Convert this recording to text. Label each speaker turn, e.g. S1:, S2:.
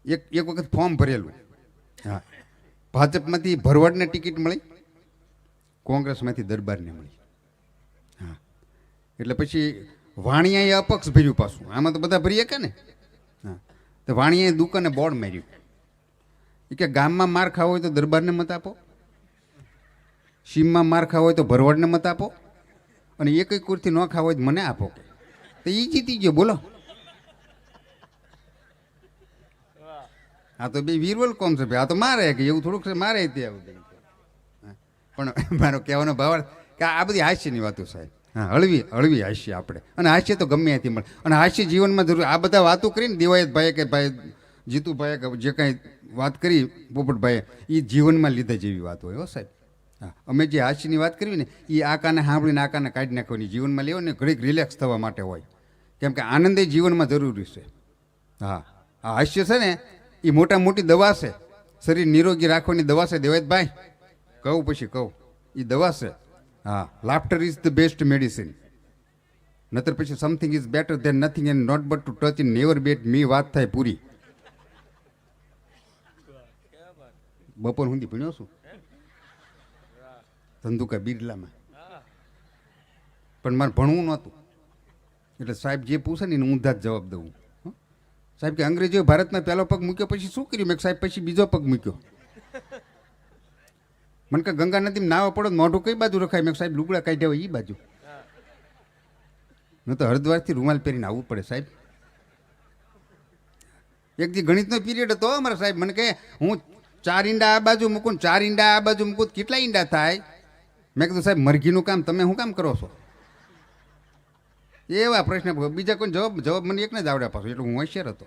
S1: એક વખત ફોર્મ ભરેલું. હા, ભાજપમાંથી ભરવાડને ટિકિટ મળી, કોંગ્રેસમાંથી દરબારને મળી. હા, એટલે પછી વાણિયાએ અપક્ષ ભર્યું પાછું. આમાં તો બધા ભરીએ કે ને. હા, તો વાણિયાએ દુકાને બોર્ડ માર્યું કે ગામમાં માર ખાવો હોય તો દરબારને મત આપો, સીમમાં માર ખાવો હોય તો ભરવાડને મત આપો, અને એક કુરથી ન ખાવો હોય તો મને આપો. તો એ જીતી ગયો. બોલો, આ તો બે વીરવલ કોમ છે ભાઈ. આ તો મારે કે એવું થોડુંક છે, મારે તે આવું. પણ મારો કહેવાનો ભાવ કે આ બધી હાસ્યની વાતો સાહેબ. હા, હળવી હાસ્ય આપણે, અને હાસ્ય તો ગમે ત્યાંથી મળે, અને હાસ્ય જીવનમાં જરૂર. આ બધા વાતો કરીને દિવાયતભાઈએ કે ભાઈ જીતુભાઈએ કે જે કાંઈ વાત કરી પોપટભાઈએ, એ જીવનમાં લીધા જેવી વાત હોય હો સાહેબ. હા, અમે જે હાસ્યની વાત કરવી ને એ આ કાને સાંભળીને આ કાને કાઢી નાખવાની, જીવનમાં લેવો ને ઘડીક રિલેક્સ થવા માટે હોય, કેમ કે આનંદ એ જીવનમાં જરૂરી છે. હા, આ હાસ્ય છે ને એ મોટા મોટી દવા છે, શરીર નિરોગી રાખવાની દવા છે દેવાયતભાઈ. કહું પછી કહું, એ દવા છે. હા, laughter is the best medicine. નતર પછી something is better than nothing and not but to touch in never bet me વાત થાય પૂરી. બપોર સુધી ભણ્યો છું ધંધુકા બિરલામાં, પણ મારે ભણવું નહોતું, એટલે સાહેબ જે પૂછે ને એને ઊંધા જ જવાબ દઉં. સાહેબ કે અંગ્રેજીઓ ભારતમાં પહેલો પગ મૂક્યો પછી શું કર્યું? મેં સાહેબ પછી બીજો પગ મૂક્યો. મને કે ગંગા નદીમાં નાવા પડો મોઢું કઈ બાજુ રખાય? મેં સાહેબ લુગડા કાઢ્યા હોય એ બાજુ. ન તો હરિદ્વારથી રૂમાલ પહેરીને આવવું પડે સાહેબ. એક દી ગણિતનો પીરિયડ હતો અમારા સાહેબ, મને કહે હું 4 ઈંડા આ બાજુ મૂકું ને 4 ઈંડા આ બાજુ મૂકું, કેટલા ઈંડા થાય? મેં કીધું સાહેબ મરઘીનું કામ તમે શું કામ કરો છો? એવા પ્રશ્ન, બીજા કોઈ જવાબ મને એકને જ આવડ્યા પાછો, એટલે હું હોશિયાર હતો.